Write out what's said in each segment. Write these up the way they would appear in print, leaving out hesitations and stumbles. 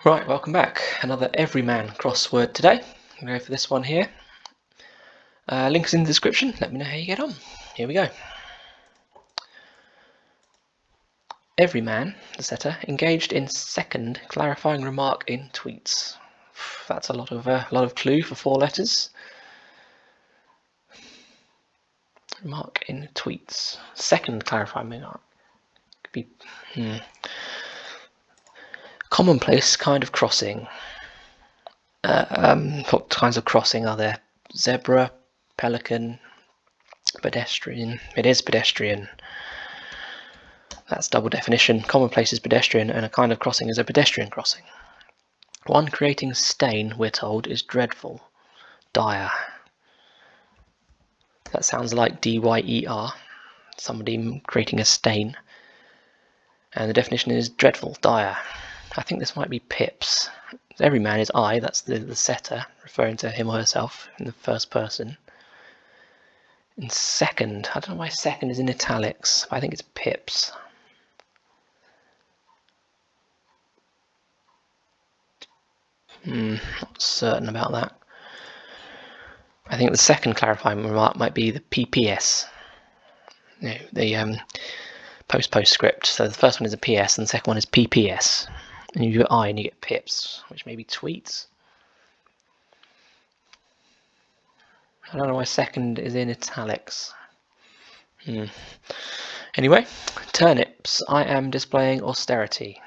Right, welcome back. Another Everyman crossword today. I'm going to go for this one here. Links in the description. Let me know how you get on. Here we go. Everyman, the setter, engaged in second clarifying remark in tweets. That's a lot of clue for 4 letters. Remark in tweets. Second clarifying remark. Could be commonplace kind of crossing. What kinds of crossing are there? Zebra, pelican, pedestrian. It is pedestrian. That's double definition. Commonplace is pedestrian, and a kind of crossing is a pedestrian crossing. One creating stain, we're told, is dreadful, dire. That sounds like D-Y-E-R, somebody creating a stain. And the definition is dreadful, dire. I think this might be Pips. Everyman is I, that's the setter, referring to him or herself in the first person. In second, I don't know why second is in italics, but I think it's Pips. Not certain about that. I think the second clarifying remark might be the PPS. No, the post-postscript. So the first one is a PS and the second one is PPS. And you do I and you get pips, which may be tweets. I don't know why second is in italics. Anyway, turnips. I am displaying austerity.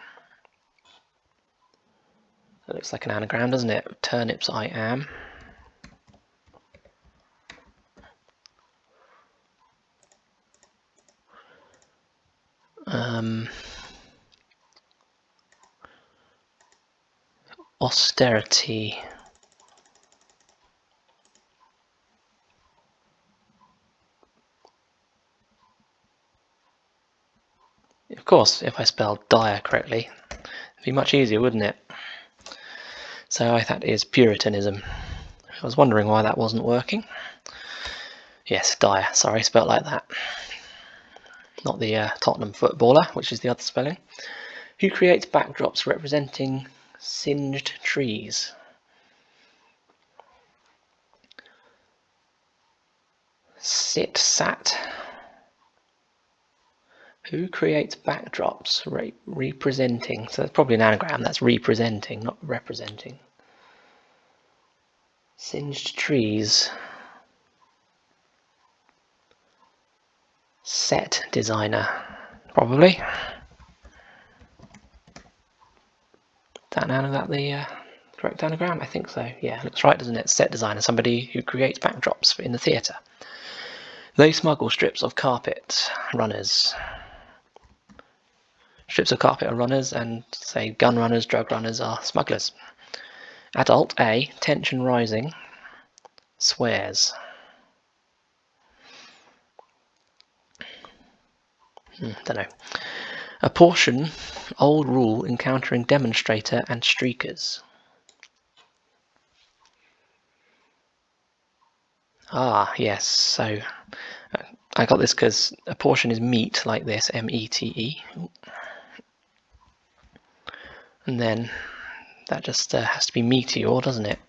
That looks like an anagram, doesn't it? Turnips I am. Austerity. Of course, if I spelled dire correctly, it'd be much easier, wouldn't it? So that is Puritanism. I was wondering why that wasn't working. Yes, dire, sorry, spelled like that. Not the Tottenham footballer, which is the other spelling. Who creates backdrops representing singed trees? Sat. Who creates backdrops representing? So that's probably an anagram. That's representing, not representing. Singed trees. Set designer, probably. That the correct anagram? I think so. Yeah, looks right, doesn't it? Set designer, somebody who creates backdrops in the theatre. They smuggle strips of carpet, runners. Strips of carpet are runners, and say gun runners, drug runners are smugglers. Adult A, tension rising, swears. Don't know. Apportion, old rule encountering demonstrator and streakers. Ah, yes, so I got this because apportion is meet, like this, M-E-T-E. And then that just has to be meteor, doesn't it?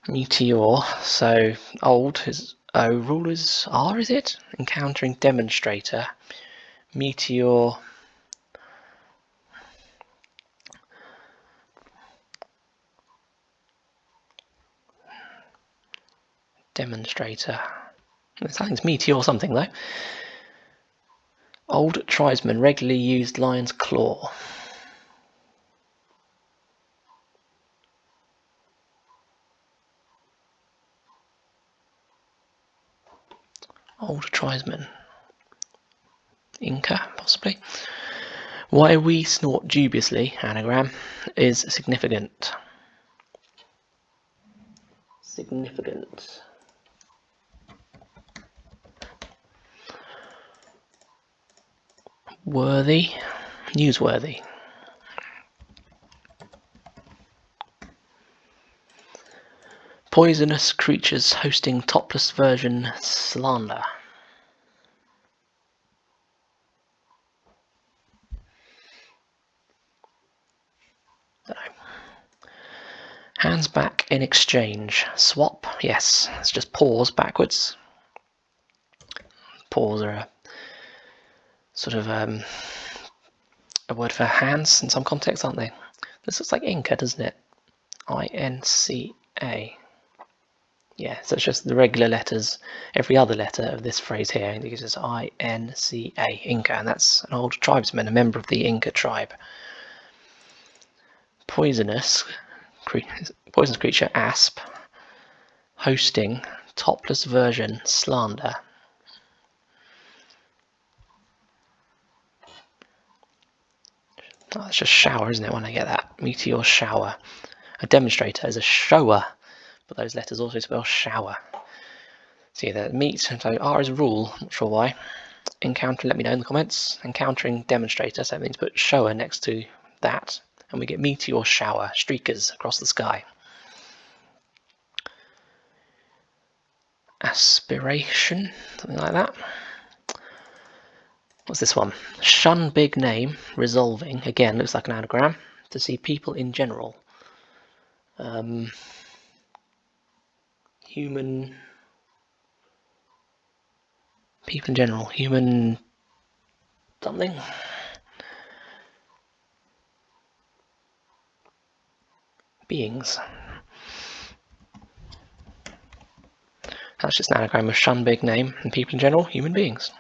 Meteor, so old is O, rule is R, is it? Encountering demonstrator. Meteor. Demonstrator. I think it's meteor something though. Old tribesman regularly used lion's claw. Old tribesman. Inca, possibly. Why we snort dubiously, anagram, is significant. Significant. Worthy, newsworthy. Poisonous creatures hosting topless version slander. Hands back in exchange. Swap, yes. It's just paws backwards. Paws are a sort of a word for hands in some contexts, aren't they? This looks like Inca, doesn't it? I-N-C-A. Yeah, so it's just the regular letters. Every other letter of this phrase here indicates I-N-C-A, Inca, and that's an old tribesman, a member of the Inca tribe. Poisonous creature, asp. Hosting, topless version, slander. Oh, it's just shower, isn't it, when I get that? Meteor shower. A demonstrator is a shower, but those letters also spell shower. See, the meet, so R is a rule, not sure why. Encounter, let me know in the comments. Encountering demonstrator, so that means put shower next to that, and we get meteor shower, streakers across the sky. Aspiration, something like that. What's this one? Shun big name, resolving. Again, looks like an anagram. To see people in general. Human. People in general. Human. Something. Beings. That's just an anagram of shun big name and people in general, human beings.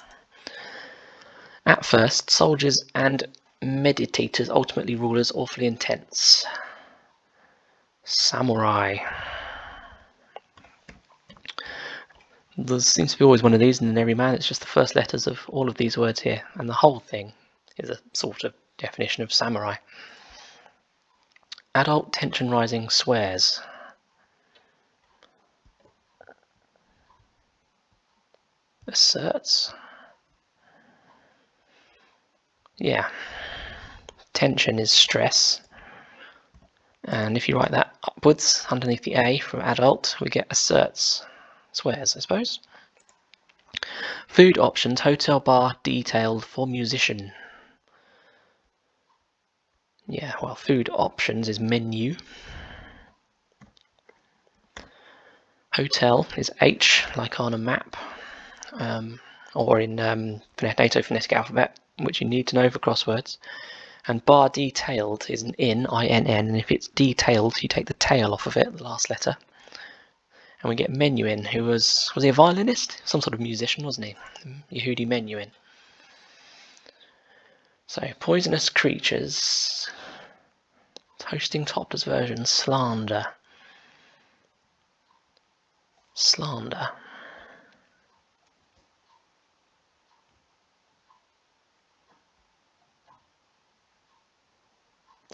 At first, soldiers and meditators, ultimately rulers, awfully intense. Samurai. There seems to be always one of these, and in Everyman it's just the first letters of all of these words here, and the whole thing is a sort of definition of samurai. Adult tension rising swears. Asserts. Yeah. Tension is stress. And if you write that upwards underneath the A from adult, we get asserts. Swears, I suppose. Food options, hotel bar detailed for musician. Yeah, well, food options is menu. Hotel is H, like on a map, or in NATO phonetic alphabet, which you need to know for crosswords. And bar detailed is an in, I-N-N, and if it's detailed, you take the tail off of it, the last letter. And we get Menuhin, who was he a violinist? Some sort of musician, wasn't he? Yehudi Menuhin. So, poisonous creatures. Hosting topless version, slander. Slander.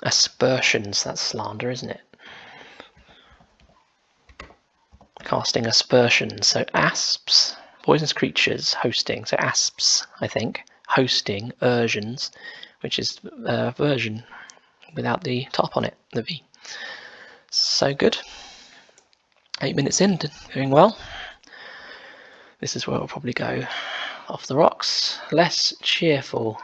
Aspersions, that's slander, isn't it? Casting aspersions, so asps, poisonous creatures, hosting, so asps, I think, hosting, ursions, which is version without the top on it, the V. So good. 8 minutes in, doing well. This is where we'll probably go off the rocks. Less cheerful.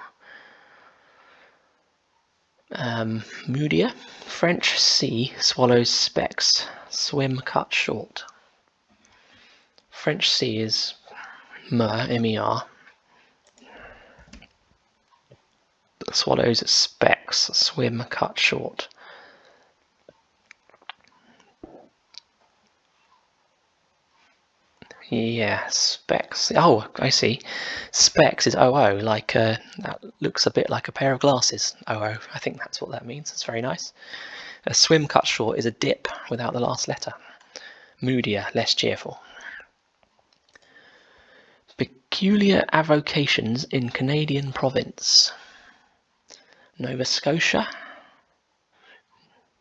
Moodier. French sea swallows specks. Swim cut short. French sea is mer, M-E-R. Swallows specks. Swim cut short. Yeah, specs. Oh, I see. Specs is OO, like that looks a bit like a pair of glasses. OO, I think that's what that means. It's very nice. A swim cut short is a dip without the last letter. Moodier, less cheerful. Peculiar avocations in Canadian province. Nova Scotia.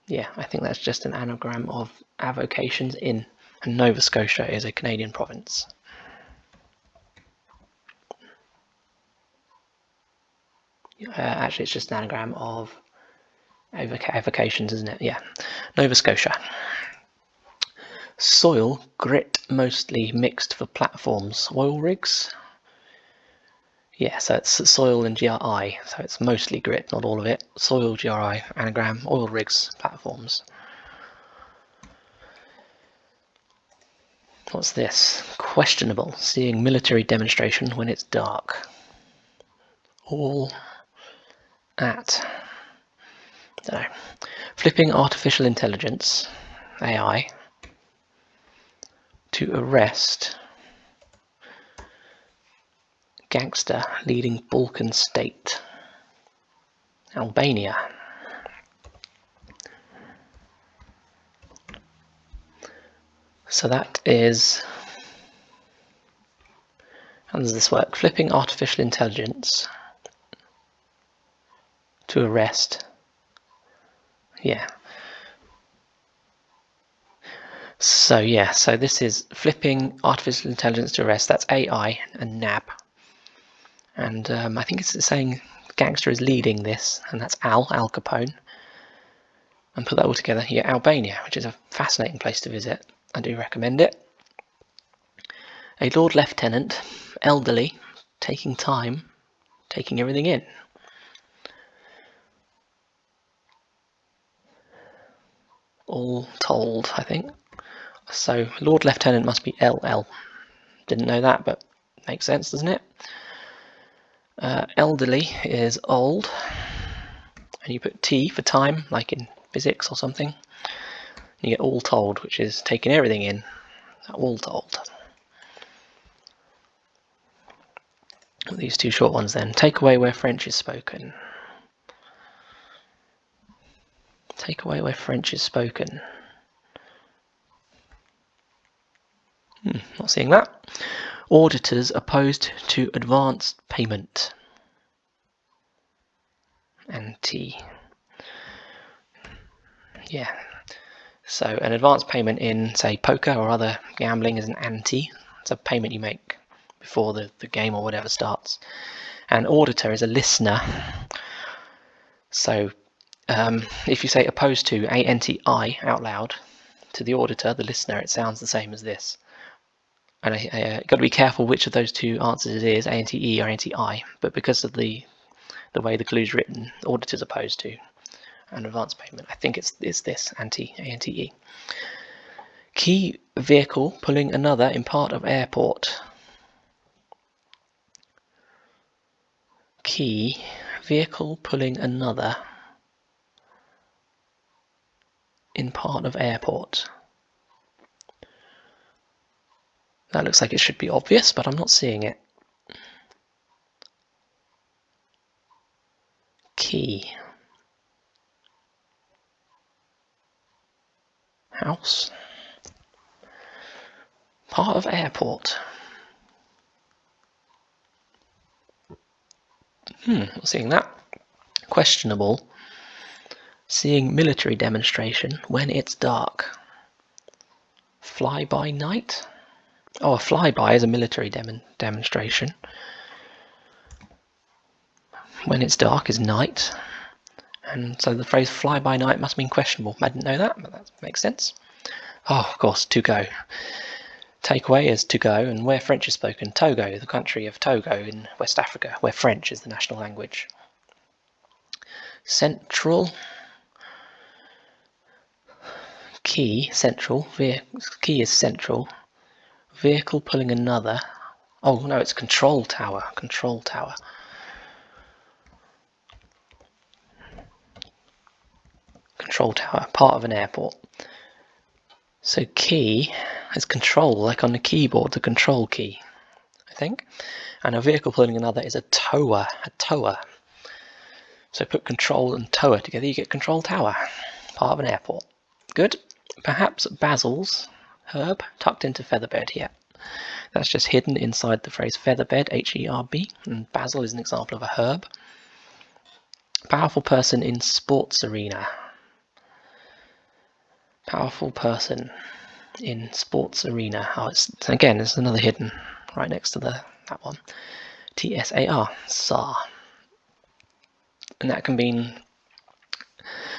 Yeah, I think that's just an anagram of avocations in, and Nova Scotia is a Canadian province. Actually, it's just an anagram of avocations, isn't it? Yeah, Nova Scotia. Soil, grit, mostly mixed for platforms. Oil rigs. Yeah, so it's soil and GRI, so it's mostly grit, not all of it. Soil, GRI, anagram, oil rigs, platforms. What's this? Questionable. Seeing military demonstration when it's dark. All at. No. Flipping artificial intelligence, AI, to arrest gangster leading Balkan state. Albania. So that is, how does this work? Flipping artificial intelligence to arrest. Yeah. So yeah, so this is flipping artificial intelligence to arrest. That's AI and NAB. And I think it's saying gangster is leading this, and that's Al Capone. And put that all together, yeah, Albania, which is a fascinating place to visit. I do recommend it. A Lord Lieutenant, elderly, taking time, taking everything in. All told, I think. So Lord Lieutenant must be LL. Didn't know that, but makes sense, doesn't it? Elderly is old, and you put T for time, like in physics or something. You get all told, which is taking everything in. All told. These two short ones then. Take away where French is spoken. Take away where French is spoken. Not seeing that. Auditors opposed to advanced payment. Ante. Yeah. So an advance payment in, say, poker or other gambling is an ante. It's a payment you make before the game or whatever starts. An auditor is a listener. So if you say opposed to, A-N-T-I, out loud, to the auditor, the listener, it sounds the same as this. And you've got to be careful which of those two answers it is, A-N-T-E or A-N-T-I. But because of the way the clue's written, auditors opposed to an advance payment. I think it's this, A-N-T-E. Key vehicle pulling another in part of airport. Key vehicle pulling another in part of airport. That looks like it should be obvious, but I'm not seeing it. Key. House. Part of airport. Not seeing that. Questionable. Seeing military demonstration when it's dark. Fly-by night? Oh, a flyby is a military demonstration. When it's dark is night. And so the phrase fly-by night must mean questionable. I didn't know that, but that makes sense. Oh, of course, to go. Takeaway is to go, and where French is spoken, Togo, the country of Togo in West Africa, where French is the national language. Central. Key, central. Key is central. Vehicle pulling another. Oh, no, it's control tower. Control tower. Control tower, part of an airport. So key is control, like on the keyboard, the control key, I think. And a vehicle pulling another is a tower, So put control and tower together, you get control tower, part of an airport. Good. Perhaps Basil's herb tucked into featherbed here. That's just hidden inside the phrase featherbed, H-E-R-B, and basil is an example of a herb. Powerful person in sports arena. Powerful person in sports arena. Oh, again, it's another hidden right next to that one. T-S-A-R, Tsar. And that can mean,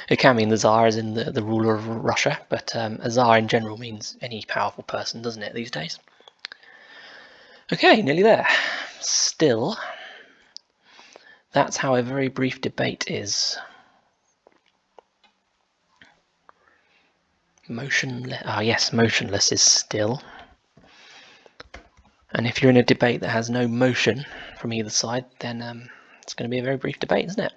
it can mean the Tsar as in the ruler of Russia, but a Tsar in general means any powerful person, doesn't it, these days? Okay, nearly there. Still, that's how a very brief debate is. Motionless. Ah, yes, motionless is still. And if you're in a debate that has no motion from either side, then it's going to be a very brief debate, isn't it?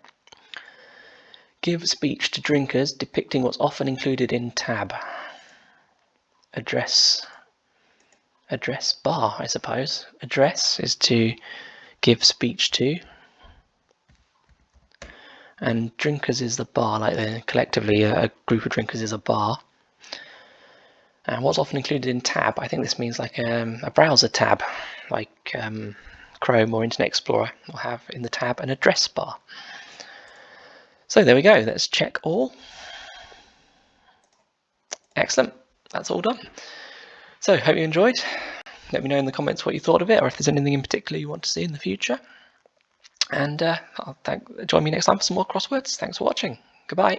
Give a speech to drinkers depicting what's often included in tab. Address bar, I suppose. Address is to give speech to, and drinkers is the bar, like collectively a group of drinkers is a bar. And what's often included in tab, I think this means like a browser tab, like Chrome or Internet Explorer will have in the tab an address bar. So there we go, let's check all. Excellent, that's all done. So hope you enjoyed. Let me know in the comments what you thought of it, or if there's anything in particular you want to see in the future. And join me next time for some more crosswords. Thanks for watching. Goodbye.